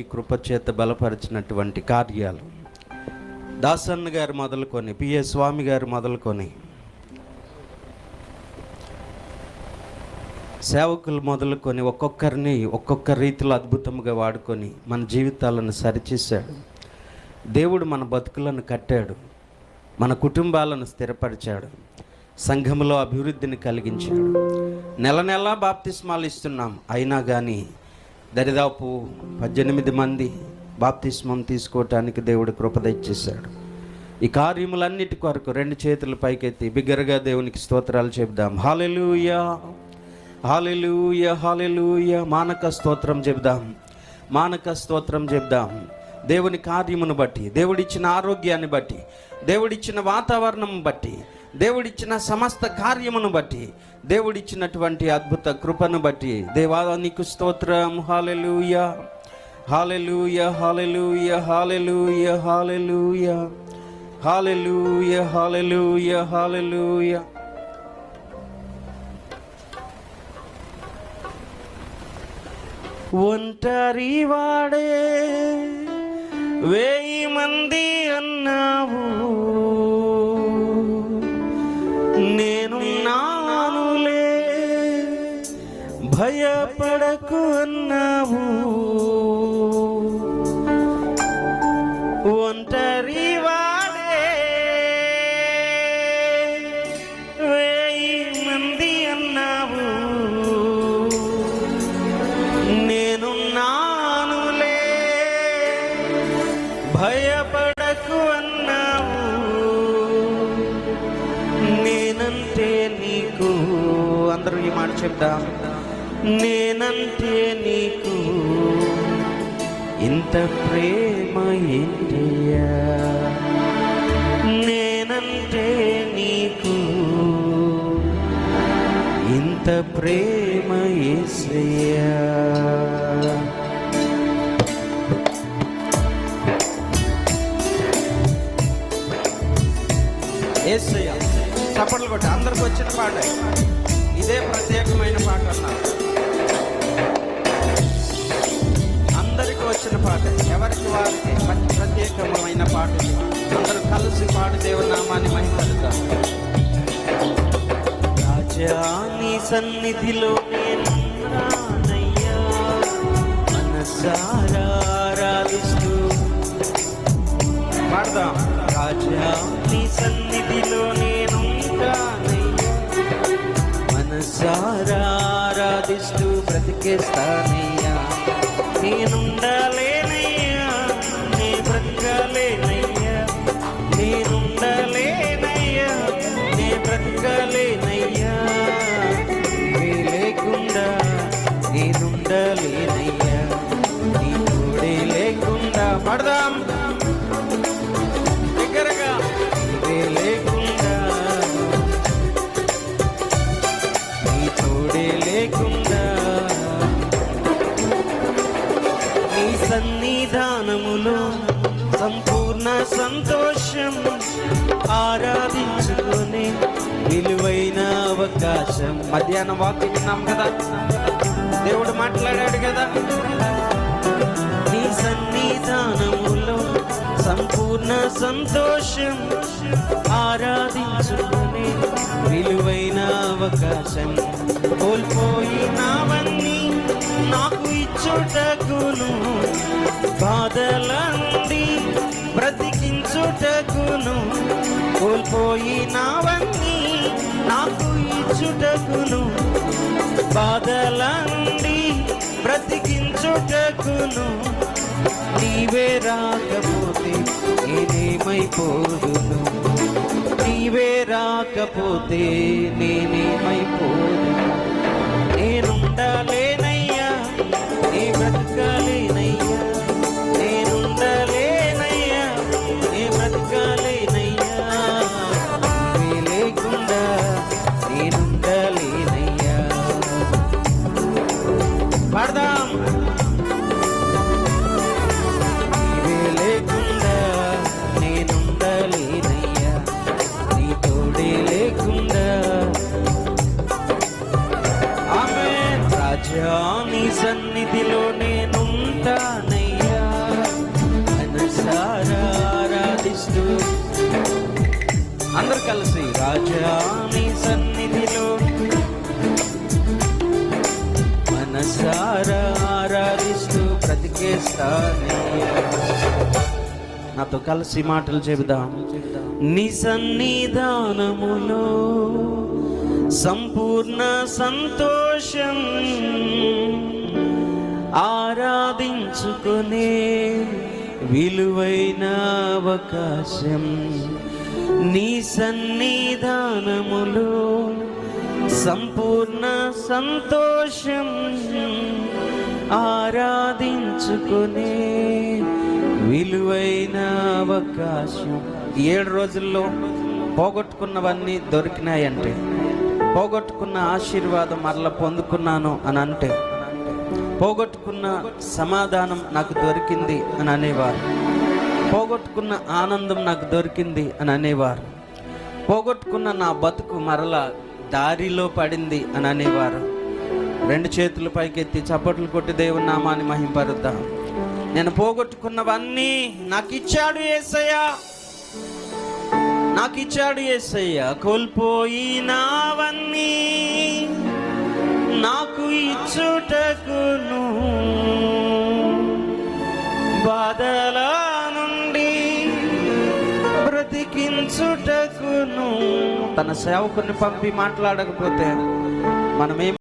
ఈ కృపచేత బలపరిచినటువంటి కార్యాలు దాసన్న గారు మొదలుకొని పిఏ స్వామి గారు మొదలుకొని సేవకులు మొదలుకొని ఒక్కొక్కరిని ఒక్కొక్క రీతిలో అద్భుతంగా వాడుకొని మన జీవితాలను సరిచేశాడు. దేవుడు మన బతుకులను కట్టాడు, మన కుటుంబాలను స్థిరపరిచాడు, సంఘంలో అభివృద్ధిని కలిగించాడు. నెల నెలా బాప్తిస్మాలు ఇస్తున్నాం, అయినా కానీ దరిదాపు 18 మంది బాప్తిస్మం తీసుకోవటానికి దేవుడు కృప దయచేశాడు. ఈ కార్యములన్నిటి కొరకు 2 చేతులు పైకెత్తి బిగ్గరగా దేవునికి స్తోత్రాలు చెబుదాం. హల్లెలూయా, హల్లెలూయా, హల్లెలూయా. మానక స్తోత్రం చెబుదాం, మానక స్తోత్రం చెబుదాం. దేవుని కార్యమును బట్టి, దేవుడిచ్చిన ఆరోగ్యాన్ని బట్టి, దేవుడిచ్చిన వాతావరణం బట్టి, దేవుడిచ్చిన సమస్త కార్యమును బట్టి, దేవుడిచ్చినటువంటి అద్భుత కృపను బట్టి దేవా నీకు స్తోత్రం. హల్లెలూయా, హల్లెలూయా, హల్లెలూయా, హల్లెలూయా, హల్లెలూయా, హల్లెలూయా, హల్లెలూయా, హల్లెలూయా. ఒంటరి వాడే 1000 మంది అన్నావు, నేను నానులే భయపడకు అన్నావు. ఒంటరి వాడే 1000 మంది అన్నావు, నేను నానులే భయపడకు అన్నావు. నేనంటే నీకు, అందరూ ఈ మాట చెప్దాం, నేనంటే నీకు ఇంత ప్రేమ ఏంటయ్యా, నేనంటే నీకు ఇంత ప్రేమ యేసయ్యా. యేసయ్యా చప్పట్లు కొట్టి అందరికి వచ్చిన పాట ఇదే, ప్రత్యేకమైన పాట అన్నారు, అందరికి వచ్చిన పాట, ఎవరికి వారికి ప్రత్యేకమైన పాట. అందరూ కలిసి పాడు దేవుని నామాన్ని మహిమపడతాం. రాజా నీ సన్నిధిలో నేనున్నానయ్యా, మనసారా ఆరాధిస్తూ పాడదాం. రాజా నీ సన్నిధిలో నేనుంటానయ్యా, మనసారా ఆరాధిస్తూ బ్రతికేస్తానయ్యా. నేనుండలేనయ్యా, నే బ్రతకలేనయ్యా, నేనుండలేనయ్యా, నే బ్రతకలేనయ్యా. నీవే లేకుండా నేనుండలేనయ్యా, నీ తోడే లేకుండా పడదాం దగ్గరగా. నీవే లేకుండా, నీ తోడే లేకుండా, నీ సన్నిధానములో సంపూర్ణ సంతోషం, ఆరాధించుకొని విలువైన అవకాశం. మధ్యాహ్నం వాక్యం విన్నాం కదా, దేవుడు మాట్లాడాడు కదా. నీ సన్నిధానములో సంపూర్ణ సంతోషం, ఆరాధించుకొని విలువైన అవకాశం. కోల్పోయినవన్నీ నాకు ఇచ్చుటకును, బాధల నుండి బ్రతికించుటకును. కోల్పోయినవన్నీ నాకు ఇచ్చుటకును, బాధల నుండి బ్రతికించుటకును. నీవే రాకపోతే నేనేమైపోదును, నీవే రాకపోతే నేనేమైపోదును. నేనుండలేనయ్యా, నీ బ్రతకలేనయ్యా, నేనుండలేనయ్యా, నీ బ్రతకలేనయ్యా. నీవే లేకుండా నేనుండలేనయ్యా. పడదాం. నీవే లేకుండా నేనుండలేనయ్యా, నీ తోడే లేకుండా. ఆమేన్. రాజా నీ సన్నిధిలో నేనుంటా, కలిసి రాజా నీ సన్నిధిలో మనసారా ఆరాధిస్తూ బ్రతికేస్తానే. నాతో కలిసి మాటలు చెబుదాం. నీ సన్నిధానములో సంపూర్ణ సంతోషం, ఆరాధించుకునే విలువైన అవకాశం. నీ సన్నిధానములో సంపూర్ణ సంతోషం, ఆరాధించుకునే విలువైన అవకాశం. 7 రోజుల్లో పోగొట్టుకున్నవన్నీ దొరికినాయంటే, పోగొట్టుకున్న ఆశీర్వాదం మరలా పొందుకున్నాను అని అంటే, పోగొట్టుకున్న సమాధానం నాకు దొరికింది అని అనేవారు, పోగొట్టుకున్న ఆనందం నాకు దొరికింది అని అనేవారు, పోగొట్టుకున్న నా బతుకు మరలా దారిలో పడింది అని అనేవారు. 2 చేతులు పైకెత్తి చప్పట్లు కొట్టి దేవుని నామాన్ని మహింపరుద్దాం. నేను పోగొట్టుకున్నవన్నీ నాకు ఇచ్చాడు యేసయ్యా, నాకు ఇచ్చాడు యేసయ్యా. కోల్పోయినవన్నీ నాకు ఇచ్చుటకును, బాధల నుండి బ్రతికించుటకును. తన సేవకుని పంపి మాట్లాడకపోతే మనమేం